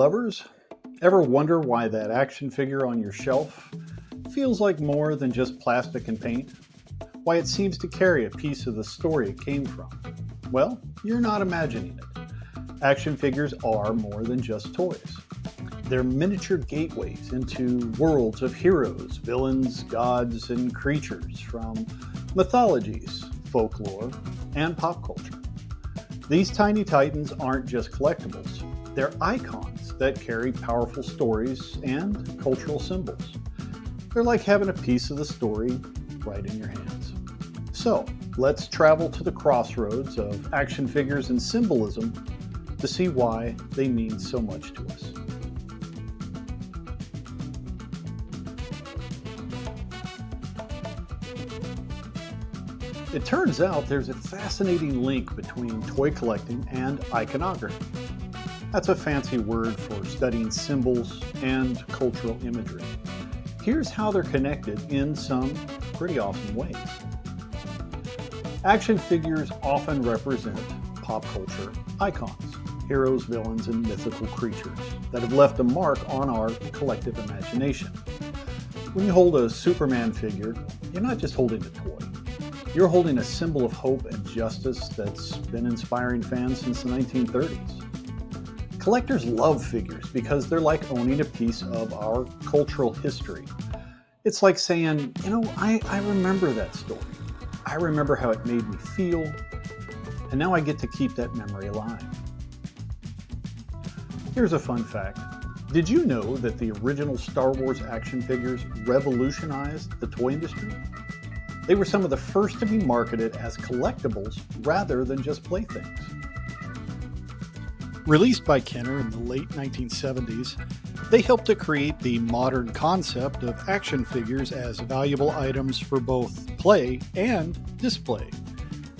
lovers, ever wonder why that action figure on your shelf feels like more than just plastic and paint? Why it seems to carry a piece of the story it came from? Well, you're not imagining it. Action figures are more than just toys. They're miniature gateways into worlds of heroes, villains, gods, and creatures from mythologies, folklore, and pop culture. These tiny titans aren't just collectibles. They're icons that carry powerful stories and cultural symbols. They're like having a piece of the story right in your hands. So, let's travel to the crossroads of action figures and symbolism to see why they mean so much to us. It turns out there's a fascinating link between toy collecting and iconography. That's a fancy word for studying symbols and cultural imagery. Here's how they're connected in some pretty awesome ways. Action figures often represent pop culture icons, heroes, villains, and mythical creatures that have left a mark on our collective imagination. When you hold a Superman figure, you're not just holding a toy. You're holding a symbol of hope and justice that's been inspiring fans since the 1930s. Collectors love figures because they're like owning a piece of our cultural history. It's like saying, I remember that story. I remember how it made me feel, and now I get to keep that memory alive. Here's a fun fact. Did you know that the original Star Wars action figures revolutionized the toy industry? They were some of the first to be marketed as collectibles rather than just playthings. Released by Kenner in the late 1970s, they helped to create the modern concept of action figures as valuable items for both play and display.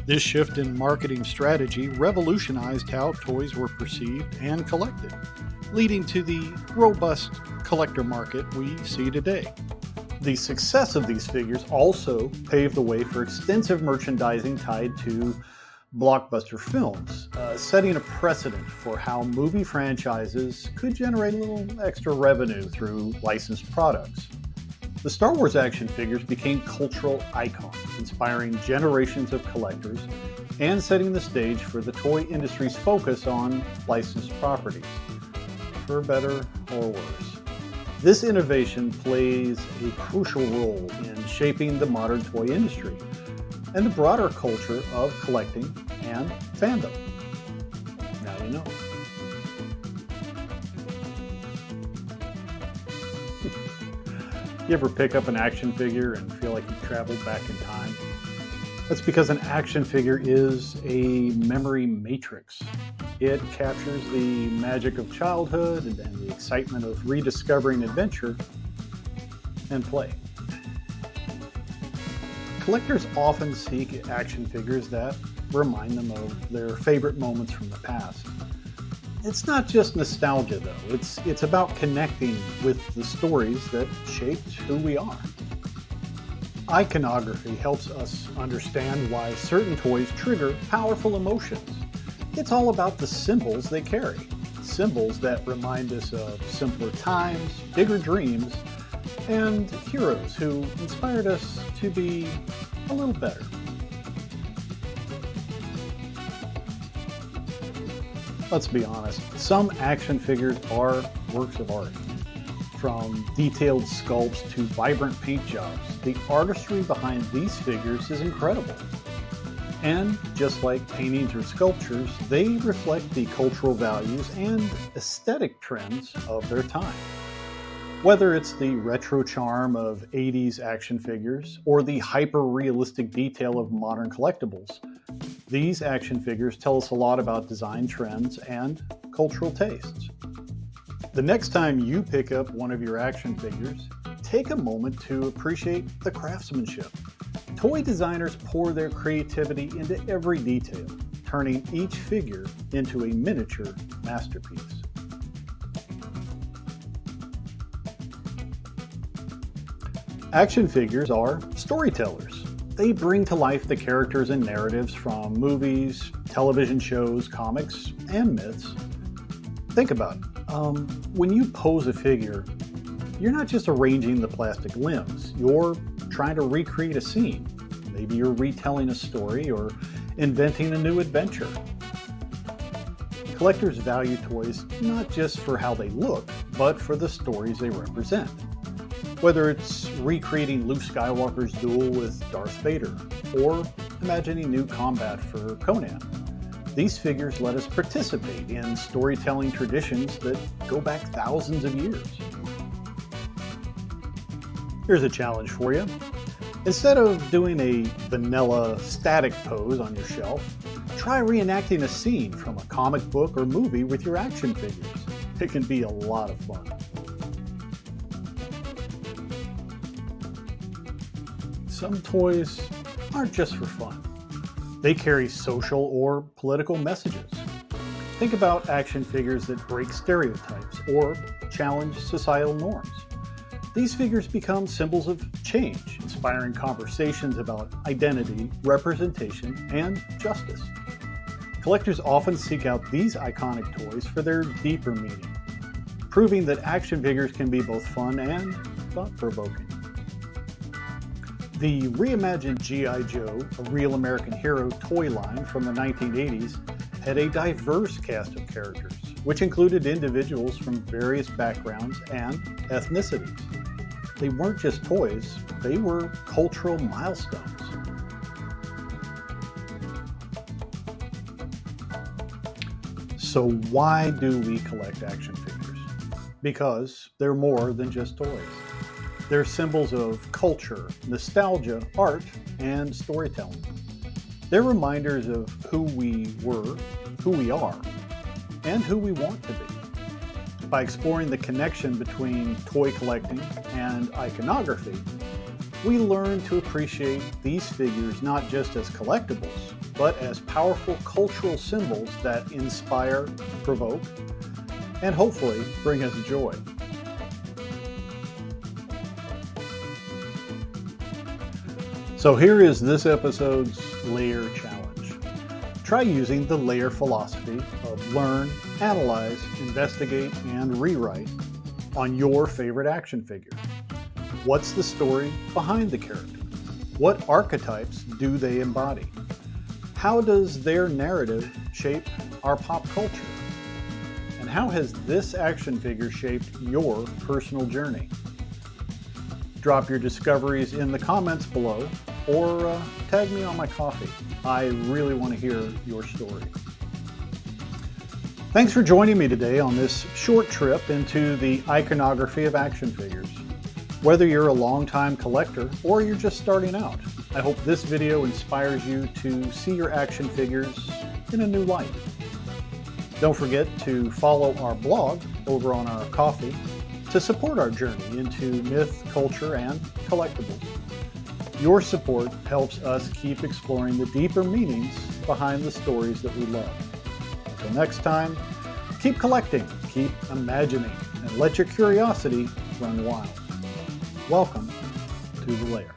This shift in marketing strategy revolutionized how toys were perceived and collected, leading to the robust collector market we see today. The success of these figures also paved the way for extensive merchandising tied to blockbuster films, setting a precedent for how movie franchises could generate a little extra revenue through licensed products. The Star Wars action figures became cultural icons, inspiring generations of collectors and setting the stage for the toy industry's focus on licensed properties, for better or worse. This innovation plays a crucial role in shaping the modern toy industry and the broader culture of collecting and fandom. Now you know. You ever pick up an action figure and feel like you traveled back in time? That's because an action figure is a memory matrix. It captures the magic of childhood and the excitement of rediscovering adventure and play. Collectors often seek action figures that remind them of their favorite moments from the past. It's not just nostalgia though, it's about connecting with the stories that shaped who we are. Iconography helps us understand why certain toys trigger powerful emotions. It's all about the symbols they carry. Symbols that remind us of simpler times, bigger dreams, and heroes who inspired us to be a little better. Let's be honest, some action figures are works of art. From detailed sculpts to vibrant paint jobs, the artistry behind these figures is incredible. And just like paintings or sculptures, they reflect the cultural values and aesthetic trends of their time. Whether it's the retro charm of 80s action figures or the hyper-realistic detail of modern collectibles, these action figures tell us a lot about design trends and cultural tastes. The next time you pick up one of your action figures, take a moment to appreciate the craftsmanship. Toy designers pour their creativity into every detail, turning each figure into a miniature masterpiece. Action figures are storytellers. They bring to life the characters and narratives from movies, television shows, comics, and myths. Think about it. When you pose a figure, you're not just arranging the plastic limbs, you're trying to recreate a scene. Maybe you're retelling a story or inventing a new adventure. Collectors value toys not just for how they look, but for the stories they represent. Whether it's recreating Luke Skywalker's duel with Darth Vader, or imagining new combat for Conan, these figures let us participate in storytelling traditions that go back thousands of years. Here's a challenge for you. Instead of doing a vanilla static pose on your shelf, try reenacting a scene from a comic book or movie with your action figures. It can be a lot of fun. Some toys aren't just for fun. They carry social or political messages. Think about action figures that break stereotypes or challenge societal norms. These figures become symbols of change, inspiring conversations about identity, representation, and justice. Collectors often seek out these iconic toys for their deeper meaning, proving that action figures can be both fun and thought-provoking. The reimagined G.I. Joe, a real American hero toy line from the 1980s, had a diverse cast of characters, which included individuals from various backgrounds and ethnicities. They weren't just toys, they were cultural milestones. So why do we collect action figures? Because they're more than just toys. They're symbols of culture, nostalgia, art, and storytelling. They're reminders of who we were, who we are, and who we want to be. By exploring the connection between toy collecting and iconography, we learn to appreciate these figures not just as collectibles, but as powerful cultural symbols that inspire, provoke, and hopefully bring us joy. So here is this episode's Lair challenge. Try using the Lair philosophy of learn, analyze, investigate, and rewrite on your favorite action figure. What's the story behind the character? What archetypes do they embody? How does their narrative shape our pop culture? And how has this action figure shaped your personal journey? Drop your discoveries in the comments below or tag me on my coffee. I really want to hear your story. Thanks for joining me today on this short trip into the iconography of action figures. Whether you're a longtime collector or you're just starting out, I hope this video inspires you to see your action figures in a new light. Don't forget to follow our blog over on our coffee to support our journey into myth, culture, and collectibles. Your support helps us keep exploring the deeper meanings behind the stories that we love. Until next time, keep collecting, keep imagining, and let your curiosity run wild. Welcome to the Lair.